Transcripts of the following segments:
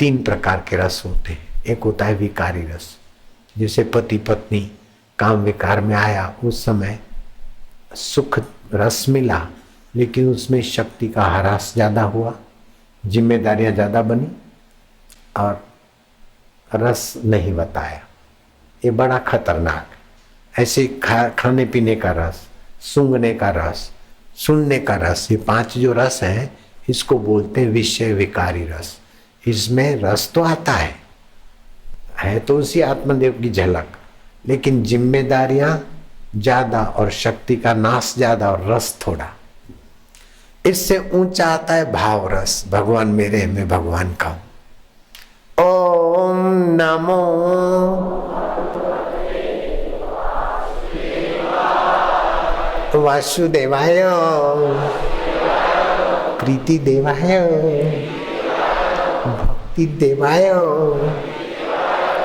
तीन प्रकार के रस होते हैं। एक होता है विकारी रस, जैसे पति पत्नी काम विकार में आया, उस समय सुख रस मिला लेकिन उसमें शक्ति का ह्रास ज्यादा हुआ, जिम्मेदारियां ज्यादा बनी और रस नहीं बताया। ये बड़ा खतरनाक है। ऐसे खाने पीने का रस, सूंघने का रस, सुनने का रस, ये पांच जो रस है इसको बोलते हैं विषय विकारी रस। इसमें रस तो आता है तो उसी आत्मदेव की झलक, लेकिन जिम्मेदारियां ज्यादा और शक्ति का नाश ज्यादा और रस थोड़ा। इससे ऊंचा आता है भाव रस, भगवान मेरे मैं भगवान का हूं। ओम नमो वासुदेवाय प्रीति देवाय भक्ति देवाय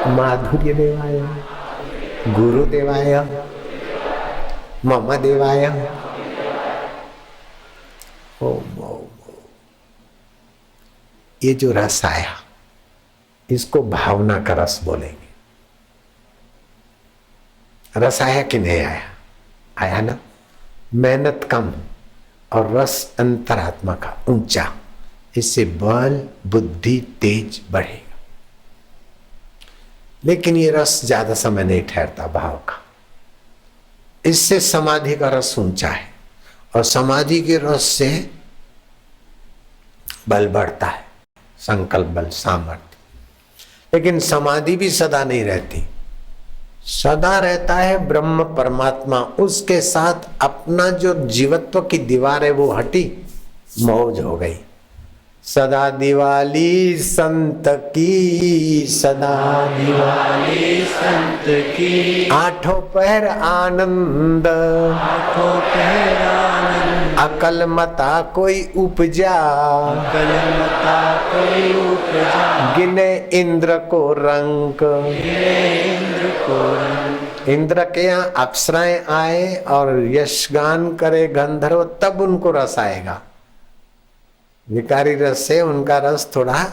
माधुर्य देवाय गुरु देवाय मम देवाय ओम ओम। ये जो रस आया इसको भावना का रस बोलेंगे। रस आया कि नहीं आया? आया ना। मेहनत कम और रस अंतरात्मा का ऊंचा, इससे बल बुद्धि तेज बढ़ेगा। लेकिन ये रस ज्यादा समय नहीं ठहरता भाव का। इससे समाधि का रस ऊंचा है और समाधि के रस से बल बढ़ता है, संकल्प बल सामर्थ्य। लेकिन समाधि भी सदा नहीं रहती, सदा रहता है ब्रह्म परमात्मा। उसके साथ अपना जो जीवत्व की दीवार है वो हटी, मौज हो गई। सदा दिवाली संत की, सदा दिवाली संत की, आठों पहर आनंद, आठों पहर आनंद, अकल मता कोई उपजा, अकल मता कोई उपजा, गिने इंद्र को रंक, गिने इंद्र को रंक। इंद्र के यहाँ अप्सराएं आए और यशगान करे गंधर्व, तब उनको रस आएगा। विकारी रस से उनका रस थोड़ा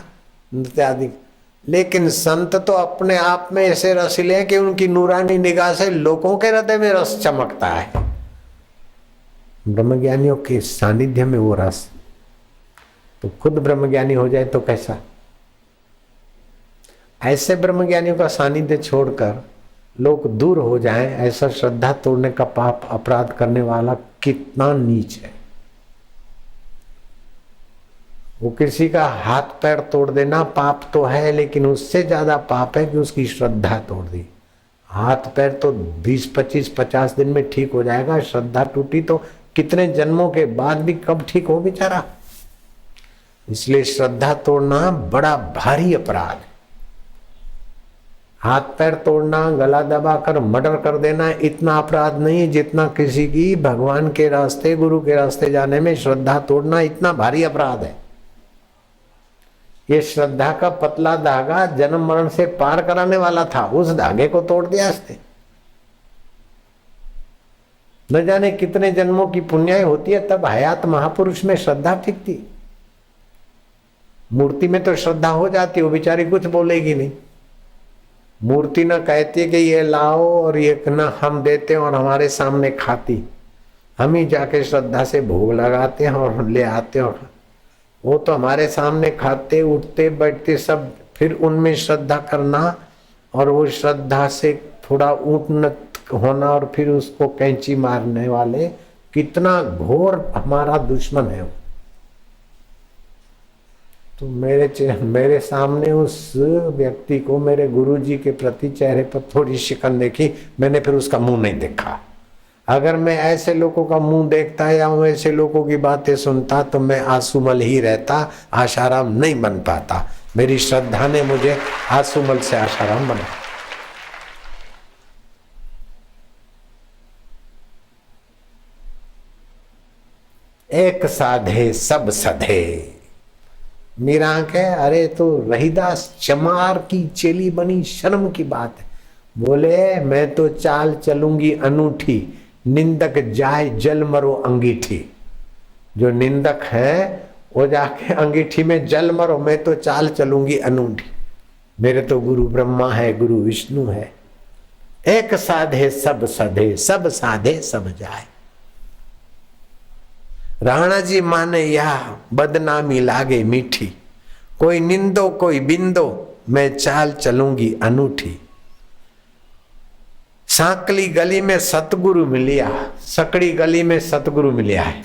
नृत्यादि। लेकिन संत तो अपने आप में ऐसे रसीले हैं कि उनकी नूरानी निगाह से लोगों के हृदय में रस चमकता है। ब्रह्मज्ञानियों के सानिध्य में वो रस, तो खुद ब्रह्मज्ञानी हो जाए तो कैसा। ऐसे ब्रह्मज्ञानियों का सानिध्य छोड़कर लोग दूर हो जाएं, ऐसा श्रद्धा तोड़ने का पाप अपराध करने वाला कितना नीच है। वो किसी का हाथ पैर तोड़ देना पाप तो है, लेकिन उससे ज्यादा पाप है कि उसकी श्रद्धा तोड़ दी। हाथ पैर तो 20, 25, 50 दिन में ठीक हो जाएगा, श्रद्धा टूटी तो कितने जन्मों के बाद भी कब ठीक हो बेचारा। इसलिए श्रद्धा तोड़ना बड़ा भारी अपराध है। हाथ पैर तोड़ना, गला दबाकर मर्डर कर देना इतना अपराध नहीं है जितना किसी की भगवान के रास्ते गुरु के रास्ते जाने में श्रद्धा तोड़ना इतना भारी अपराध है। ये श्रद्धा का पतला धागा जन्म मरण से पार कराने वाला था, उस धागे को तोड़ दिया इसने। न जाने कितने जन्मों की पुण्याई होती है तब हयात महापुरुष में श्रद्धा टिकती। मूर्ति में तो श्रद्धा हो जाती, वो बेचारी कुछ बोलेगी नहीं। मूर्ति न कहती है कि ये लाओ और ये न हम देते हैं और हमारे सामने खाती, हम ही जाके श्रद्धा से भोग लगाते हैं और ले आते हैं। वो तो हमारे सामने खाते उठते बैठते सब, फिर उनमें श्रद्धा करना और वो श्रद्धा से थोड़ा उन्नत होना और फिर उसको कैंची मारने वाले, कितना घोर हमारा दुश्मन है। तो मेरे सामने उस व्यक्ति को मेरे गुरुजी के प्रति चेहरे पर थोड़ी शिकन देखी, मैंने फिर उसका मुंह नहीं देखा। अगर मैं ऐसे लोगों का मुंह देखता या ऐसे लोगों की बातें सुनता तो मैं आंसुमल ही रहता, आशाराम नहीं बन पाता। मेरी श्रद्धा ने मुझे आंसुमल से आशाराम बना। एक साधे सब सधे। मीरा के अरे तो रहीदास चमार की चेली बनी, शर्म की बात है। बोले मैं तो चाल चलूंगी अनूठी, निंदक जाए जल मरो अंगीठी। जो निंदक है वो जाके अंगीठी में जल मरो, मैं तो चाल चलूंगी अनूठी। मेरे तो गुरु ब्रह्मा है, गुरु विष्णु है, एक साधे सब सधे, सब साधे सब जाए। राणा जी माने या बदनामी लागे मीठी, कोई निंदो कोई बिंदो, मैं चाल चलूंगी अनूठी। सांकली गली में सतगुरु मिलिया, सकड़ी गली में सतगुरु मिलिया है।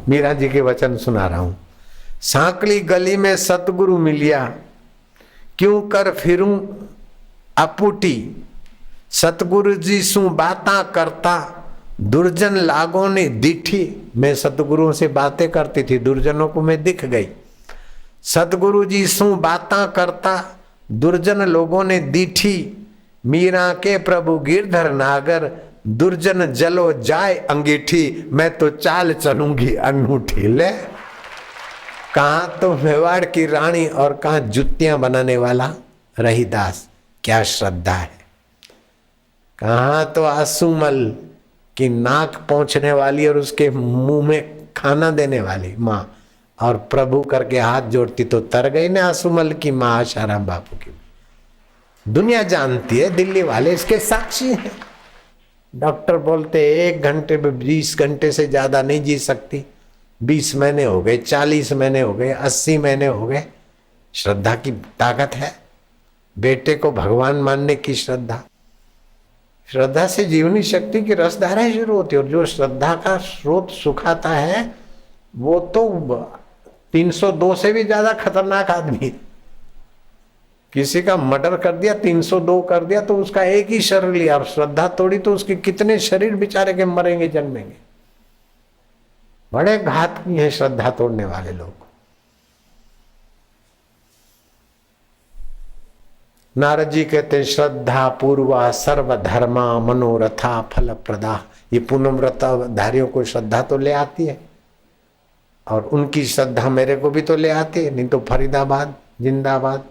मीरा जी के वचन सुना रहा हूं। सांकली गली में सतगुरु मिलिया, क्यों कर फिरूं अपूटी। सतगुरु जी सु बाता करता, दुर्जन लागों ने दिठी। मैं सतगुरुओं से बातें करती थी, दुर्जनों को मैं दिख गई। सतगुरु जी सु बाता करता, दुर्जन लोगों ने दिठी। मीरा के प्रभु गिरधर नागर, दुर्जन जलो जाए अंगीठी। मैं तो चाल चलूंगी अनूठी। ले, कहां तो मेवाड़ की रानी और कहां जुतियां बनाने वाला रहीदास। क्या श्रद्धा है। कहां तो आसुमल की नाक पहुंचने वाली और उसके मुंह में खाना देने वाली माँ, और प्रभु करके हाथ जोड़ती तो तर गई ना आसुमल की माँ आशाराम बापू की। दुनिया जानती है, दिल्ली वाले इसके साक्षी हैं। डॉक्टर बोलते 1 घंटे में 20 घंटे से ज्यादा नहीं जी सकती। 20 महीने हो गए, 40 महीने हो गए, 80 महीने हो गए। श्रद्धा की ताकत है। बेटे को भगवान मानने की श्रद्धा, श्रद्धा से जीवनी शक्ति की रसधाराएं शुरू होती है। और जो श्रद्धा का स्रोत सुखाता है वो तो 302 से भी ज्यादा खतरनाक आदमी है। किसी का मर्डर कर दिया, 302 कर दिया तो उसका एक ही शरीर लिया, और श्रद्धा तोड़ी तो उसके कितने शरीर बेचारे के मरेंगे जन्मेंगे। बड़े घातकी हैं श्रद्धा तोड़ने वाले लोग। नारद जी कहते हैं श्रद्धा पूर्वा सर्वधर्मा मनोरथा फल प्रदा। ये पूनम व्रतधारियों को श्रद्धा तो ले आती है, और उनकी श्रद्धा मेरे को भी तो ले आती है। नहीं तो फरीदाबाद जिंदाबाद।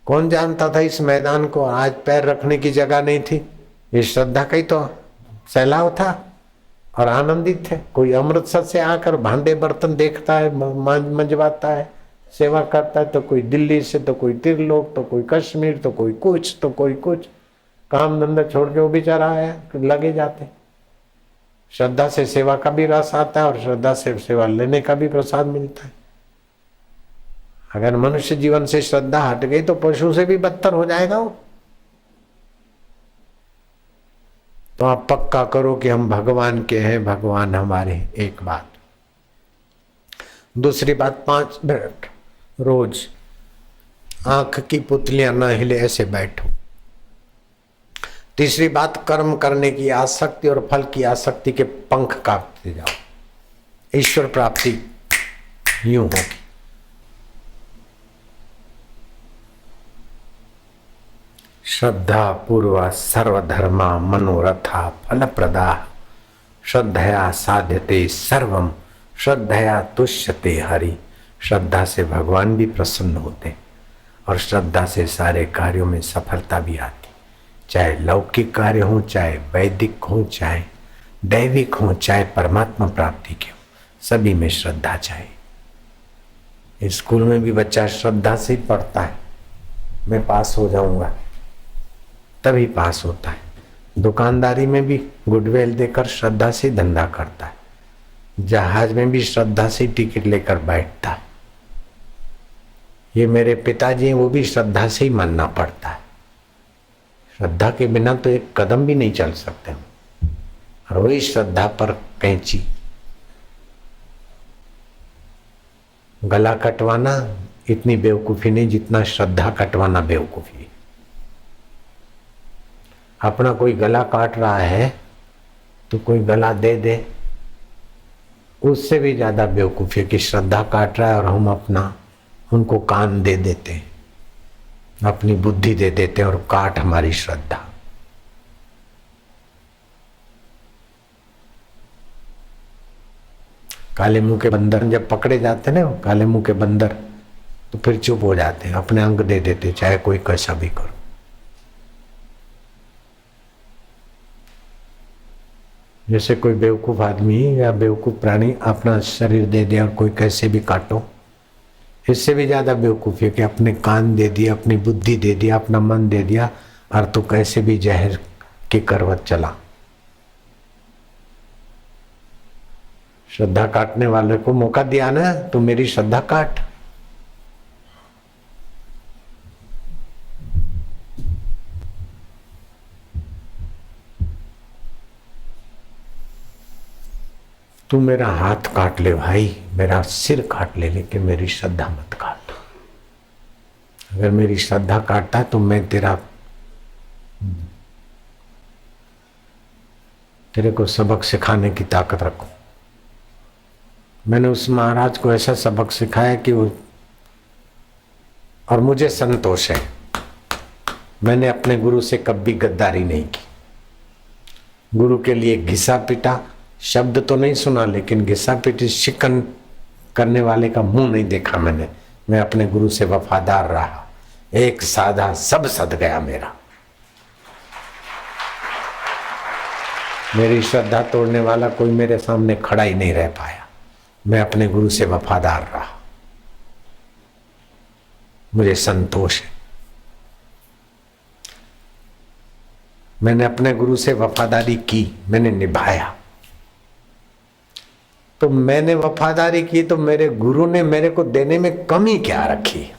कौन जानता था इस मैदान को आज पैर रखने की जगह नहीं थी। ये श्रद्धा का ही तो सैलाव था और आनंदित थे। कोई अमृतसर से आकर भांडे बर्तन देखता है, मंजवाता है, सेवा करता है, तो कोई दिल्ली से, तो कोई त्रिलोक, तो कोई कश्मीर, तो कोई कुछ, तो कोई कुछ। काम धंधा छोड़ के वो बेचारा है लगे जाते। श्रद्धा से सेवा का भी रस आता है और श्रद्धा से सेवा लेने का भी प्रसाद मिलता है। अगर मनुष्य जीवन से श्रद्धा हट गई तो पशु से भी बदतर हो जाएगा वो। तो आप पक्का करो कि हम भगवान के हैं, भगवान हमारे। एक बात। दूसरी बात, 5 मिनट रोज आंख की पुतलियां न हिले ऐसे बैठो। तीसरी बात, कर्म करने की आसक्ति और फल की आसक्ति के पंख काटते जाओ। ईश्वर प्राप्ति यूं होगी। श्रद्धा पूर्वा सर्वधर्मा मनोरथा फल प्रदा। श्रद्धया साध्यते सर्वम, श्रद्धया तुष्यते हरि। श्रद्धा से भगवान भी प्रसन्न होते और श्रद्धा से सारे कार्यों में सफलता भी आती। चाहे लौकिक कार्य हो, चाहे वैदिक हो, चाहे दैविक हो, चाहे परमात्मा प्राप्ति के हो, सभी में श्रद्धा चाहिए। स्कूल में भी बच्चा श्रद्धा से ही पढ़ता है, मैं पास हो जाऊंगा, तभी पास होता है। दुकानदारी में भी गुडविल देकर श्रद्धा से धंधा करता है। जहाज में भी श्रद्धा से टिकट लेकर बैठता है। ये मेरे पिताजी हैं, वो भी श्रद्धा से ही मानना पड़ता है। श्रद्धा के बिना तो एक कदम भी नहीं चल सकते। और वही श्रद्धा पर कैंची। गला कटवाना इतनी बेवकूफी नहीं जितना श्रद्धा कटवाना बेवकूफी है। अपना कोई गला काट रहा है तो कोई गला दे दे, उससे भी ज्यादा बेवकूफी है कि श्रद्धा काट रहा है और हम अपना उनको कान दे देते हैं, अपनी बुद्धि दे देते हैं और काट हमारी श्रद्धा। काले मुंह के बंदर जब पकड़े जाते ना, काले मुंह के बंदर, तो फिर चुप हो जाते हैं, अपने अंग दे देते, चाहे कोई कैसा भी करो। जैसे कोई बेवकूफ आदमी या बेवकूफ प्राणी अपना शरीर दे दिया और कोई कैसे भी काटो, इससे भी ज्यादा बेवकूफी है कि अपने कान दे दिया, अपनी बुद्धि दे दिया, अपना मन दे दिया और तू कैसे भी जहर की करवट चला। श्रद्धा काटने वाले को मौका दिया ना, तू मेरी श्रद्धा काट। तू मेरा हाथ काट ले भाई, मेरा सिर काट ले, लेकिन मेरी श्रद्धा मत काट। अगर मेरी श्रद्धा काटता तो मैं तेरे को सबक सिखाने की ताकत रखूं। मैंने उस महाराज को ऐसा सबक सिखाया कि वो, और मुझे संतोष है, मैंने अपने गुरु से कभी गद्दारी नहीं की। गुरु के लिए घिसा पिटा शब्द तो नहीं सुना, लेकिन घिसा पिटी शिकन करने वाले का मुंह नहीं देखा मैंने। मैं अपने गुरु से वफादार रहा, एक साधा सब सद गया मेरा। मेरी श्रद्धा तोड़ने वाला कोई मेरे सामने खड़ा ही नहीं रह पाया। मैं अपने गुरु से वफादार रहा, मुझे संतोष है। मैंने अपने गुरु से वफादारी की, मैंने निभाया। तो मैंने वफादारी की तो मेरे गुरु ने मेरे को देने में कमी क्या रखी?